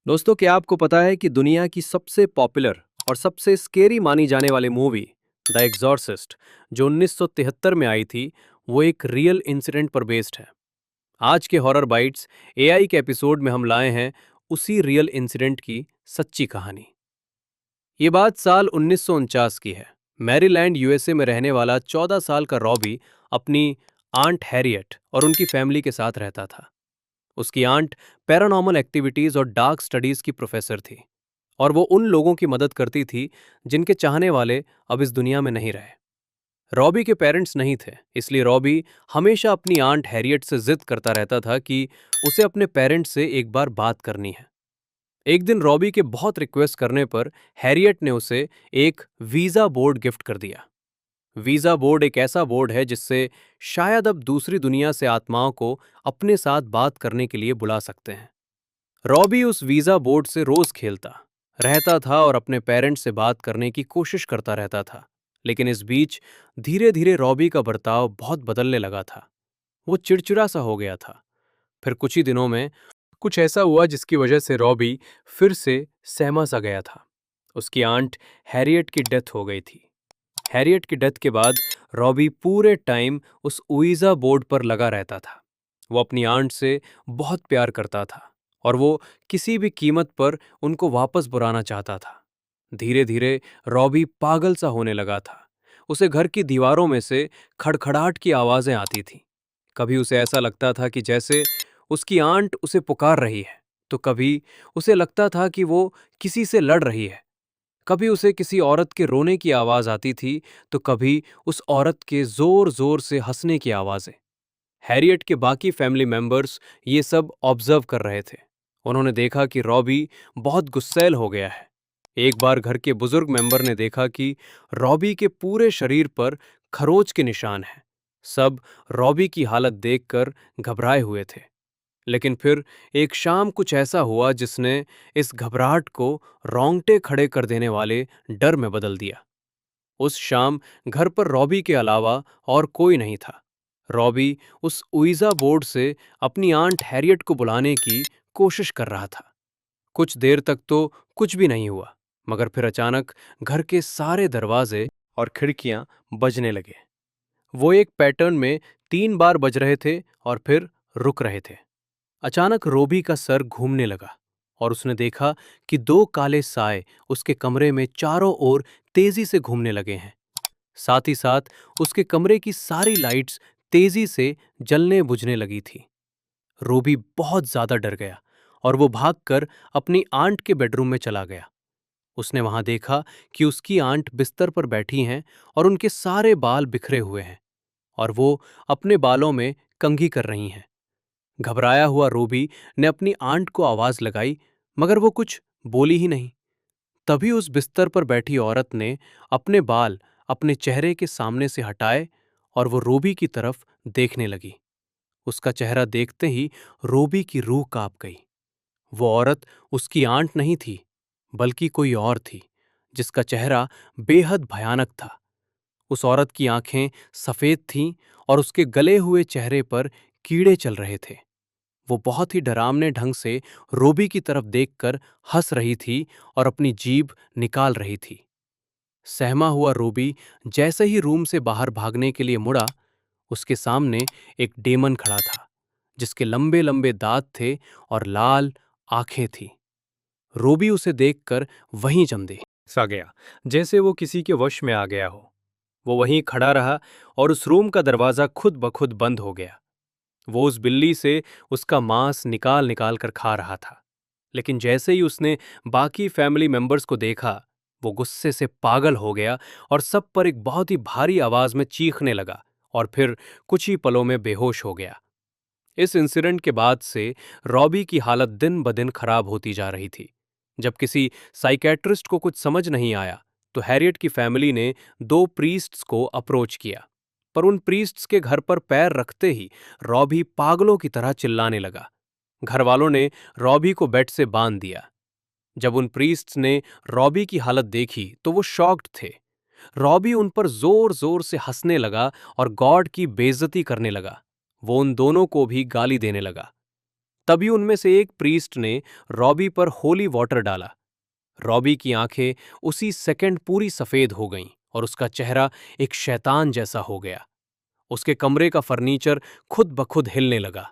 दोस्तों, क्या आपको पता है कि दुनिया की सबसे पॉपुलर और सबसे स्केरी मानी जाने वाली मूवी द एग्जॉर्सिस्ट जो 1973 में आई थी, वो एक रियल इंसिडेंट पर बेस्ड है। आज के हॉरर बाइट्स एआई के एपिसोड में हम लाए हैं उसी रियल इंसिडेंट की सच्ची कहानी। ये बात साल 1949 की है। मैरीलैंड यूएसए में रहने वाला 14 साल का रॉबी अपनी आंट हैरियट और उनकी फैमिली के साथ रहता था। उसकी आंट पैरानॉर्मल एक्टिविटीज और डार्क स्टडीज की प्रोफेसर थी, और वो उन लोगों की मदद करती थी जिनके चाहने वाले अब इस दुनिया में नहीं रहे। रॉबी के पेरेंट्स नहीं थे, इसलिए रॉबी हमेशा अपनी आंट हैरियट से जिद करता रहता था कि उसे अपने पेरेंट्स से एक बार बात करनी है। एक दिन रॉबी के बहुत रिक्वेस्ट करने पर हैरियट ने उसे एक वीजा बोर्ड गिफ्ट कर दिया। वीजा बोर्ड एक ऐसा बोर्ड है जिससे शायद अब दूसरी दुनिया से आत्माओं को अपने साथ बात करने के लिए बुला सकते हैं। रॉबी उस वीजा बोर्ड से रोज खेलता रहता था और अपने पेरेंट्स से बात करने की कोशिश करता रहता था। लेकिन इस बीच धीरे धीरे रॉबी का बर्ताव बहुत बदलने लगा था। वो चिड़चिड़ा सा हो गया था। फिर कुछ ही दिनों में कुछ ऐसा हुआ जिसकी वजह से रॉबी फिर से सहमा सा गया था। उसकी आंट हैरियट की डेथ हो गई थी। हैरियट की डेथ के बाद रॉबी पूरे टाइम उस उइजा बोर्ड पर लगा रहता था। वो अपनी आंट से बहुत प्यार करता था और वो किसी भी कीमत पर उनको वापस बुलाना चाहता था। धीरे धीरे रॉबी पागल सा होने लगा था। उसे घर की दीवारों में से खड़खड़ाहट की आवाजें आती थीं। कभी उसे ऐसा लगता था कि जैसे उसकी आंट उसे पुकार रही है, तो कभी उसे लगता था कि वो किसी से लड़ रही है। कभी उसे किसी औरत के रोने की आवाज आती थी, तो कभी उस औरत के जोर जोर से हंसने की आवाजें। हैरियट के बाकी फैमिली मेंबर्स ये सब ऑब्जर्व कर रहे थे। उन्होंने देखा कि रॉबी बहुत गुस्सैल हो गया है। एक बार घर के बुजुर्ग मेंबर ने देखा कि रॉबी के पूरे शरीर पर खरोच के निशान हैं। सब रॉबी की हालत देखकर घबराए हुए थे। लेकिन फिर एक शाम कुछ ऐसा हुआ जिसने इस घबराहट को रोंगटे खड़े कर देने वाले डर में बदल दिया। उस शाम घर पर रॉबी के अलावा और कोई नहीं था। रॉबी उस उइजा बोर्ड से अपनी आंट हैरियट को बुलाने की कोशिश कर रहा था। कुछ देर तक तो कुछ भी नहीं हुआ, मगर फिर अचानक घर के सारे दरवाजे और खिड़कियां बजने लगे। वो एक पैटर्न में 3 बार बज रहे थे और फिर रुक रहे थे। अचानक रोबी का सर घूमने लगा और उसने देखा कि 2 काले साए उसके कमरे में चारों ओर तेजी से घूमने लगे हैं। साथ ही साथ उसके कमरे की सारी लाइट्स तेजी से जलने बुझने लगी थी। रोबी बहुत ज्यादा डर गया और वो भागकर अपनी आंट के बेडरूम में चला गया। उसने वहां देखा कि उसकी आंट बिस्तर पर बैठी हैं और उनके सारे बाल बिखरे हुए हैं और वो अपने बालों में कंघी कर रही हैं। घबराया हुआ रूबी ने अपनी आंट को आवाज लगाई, मगर वो कुछ बोली ही नहीं। तभी उस बिस्तर पर बैठी औरत ने अपने बाल अपने चेहरे के सामने से हटाए और वो रूबी की तरफ देखने लगी। उसका चेहरा देखते ही रूबी की रूह कांप गई। वो औरत उसकी आंट नहीं थी, बल्कि कोई और थी, जिसका चेहरा बेहद भयानक था। उस औरत की आंखें सफेद थीं और उसके गले हुए चेहरे पर कीड़े चल रहे थे। वो बहुत ही डरावने ढंग से रोबी की तरफ देखकर हंस रही थी और अपनी जीभ निकाल रही थी। सहमा हुआ रोबी जैसे ही रूम से बाहर भागने के लिए मुड़ा, उसके सामने एक डेमन खड़ा था, जिसके लंबे लंबे दांत थे और लाल आंखें थीं। रोबी उसे देखकर वहीं जम दे सा गया, जैसे वो किसी के वश में आ गया हो। वो वहीं खड़ा रहा और उस रूम का दरवाजा खुद ब खुद बंद हो गया। वो उस बिल्ली से उसका मांस निकाल निकाल कर खा रहा था। लेकिन जैसे ही उसने बाकी फैमिली मेंबर्स को देखा, वो गुस्से से पागल हो गया और सब पर एक बहुत ही भारी आवाज में चीखने लगा और फिर कुछ ही पलों में बेहोश हो गया। इस इंसिडेंट के बाद से रॉबी की हालत दिन ब दिन खराब होती जा रही थी। जब किसी साइकेट्रिस्ट को कुछ समझ नहीं आया, तो हैरियट की फैमिली ने 2 प्रीस्ट्स को अप्रोच किया। पर उन प्रीस्ट्स के घर पर पैर रखते ही रॉबी पागलों की तरह चिल्लाने लगा। घर वालों ने रॉबी को बेड से बांध दिया। जब उन प्रीस्ट्स ने रॉबी की हालत देखी तो वो शॉक्ड थे। रॉबी उन पर जोर जोर से हंसने लगा और गॉड की बेइज्जती करने लगा। वो उन दोनों को भी गाली देने लगा। तभी उनमें से एक प्रीस्ट ने रॉबी पर होली वाटर डाला। रॉबी की आंखें उसी सेकंड पूरी सफेद हो गईं और उसका चेहरा एक शैतान जैसा हो गया। उसके कमरे का फर्नीचर खुद ब खुद हिलने लगा।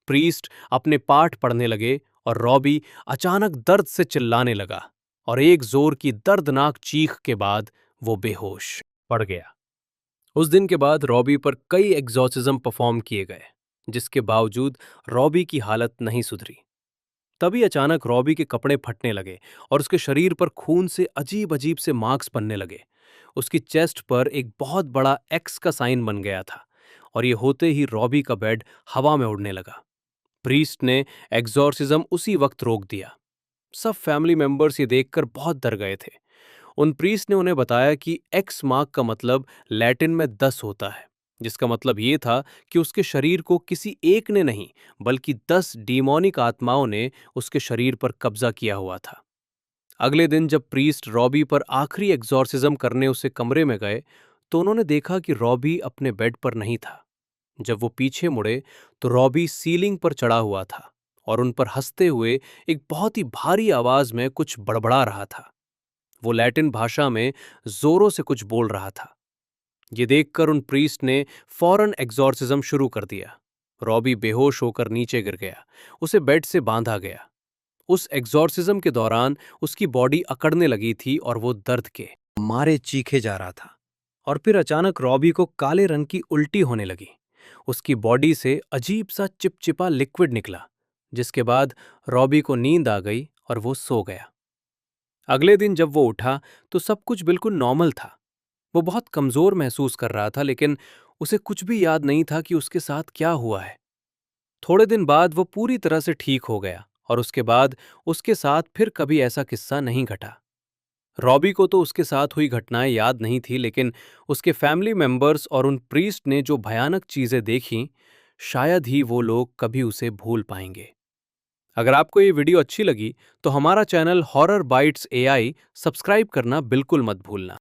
प्रीस्ट अपने पाठ पढ़ने लगे और रॉबी अचानक दर्द से चिल्लाने लगा और एक जोर की दर्दनाक चीख के बाद वो बेहोश पड़ गया। उस दिन के बाद रॉबी पर कई एग्जॉर्सिज्म परफॉर्म किए गए, जिसके बावजूद रॉबी की हालत नहीं सुधरी। तभी अचानक रॉबी के कपड़े फटने लगे और उसके शरीर पर खून से अजीब अजीब से मार्क्स बनने लगे। उसकी चेस्ट पर एक बहुत बड़ा एक्स का साइन बन गया था और ये होते ही रॉबी का बेड हवा में उड़ने लगा। प्रीस्ट ने एग्जॉर्सिज्म उसी वक्त रोक दिया। सब फैमिली मेंबर्स ये देखकर बहुत डर गए थे। उन प्रीस्ट ने उन्हें बताया कि एक्स मार्क का मतलब लैटिन में 10 होता है, जिसका मतलब ये था कि उसके शरीर को किसी एक ने नहीं बल्कि 10 डीमोनिक आत्माओं ने उसके शरीर पर कब्जा किया हुआ था। अगले दिन जब प्रीस्ट रॉबी पर आखिरी एग्जॉर्सिज्म करने उसे कमरे में गए तो उन्होंने देखा कि रॉबी अपने बेड पर नहीं था। जब वो पीछे मुड़े तो रॉबी सीलिंग पर चढ़ा हुआ था और उन पर हंसते हुए एक बहुत ही भारी आवाज में कुछ बड़बड़ा रहा था। वो लैटिन भाषा में जोरों से कुछ बोल रहा था। ये देखकर उन प्रीस्ट ने फौरन एग्जॉर्सिज्म शुरू कर दिया। रॉबी बेहोश होकर नीचे गिर गया। उसे बेड से बांधा गया। उस एग्जॉर्सिज्म के दौरान उसकी बॉडी अकड़ने लगी थी और वो दर्द के मारे चीखे जा रहा था। और फिर अचानक रॉबी को काले रंग की उल्टी होने लगी। उसकी बॉडी से अजीब सा चिपचिपा लिक्विड निकला, जिसके बाद रॉबी को नींद आ गई और वो सो गया। अगले दिन जब वो उठा तो सब कुछ बिल्कुल नॉर्मल था। वो बहुत कमजोर महसूस कर रहा था, लेकिन उसे कुछ भी याद नहीं था कि उसके साथ क्या हुआ है। थोड़े दिन बाद वो पूरी तरह से ठीक हो गया और उसके बाद उसके साथ फिर कभी ऐसा किस्सा नहीं घटा। रॉबी को तो उसके साथ हुई घटनाएं याद नहीं थी, लेकिन उसके फैमिली मेंबर्स और उन प्रीस्ट ने जो भयानक चीजें देखीं, शायद ही वो लोग कभी उसे भूल पाएंगे। अगर आपको ये वीडियो अच्छी लगी तो हमारा channel horror bytes AI subscribe करना बिल्कुल मत भूलना।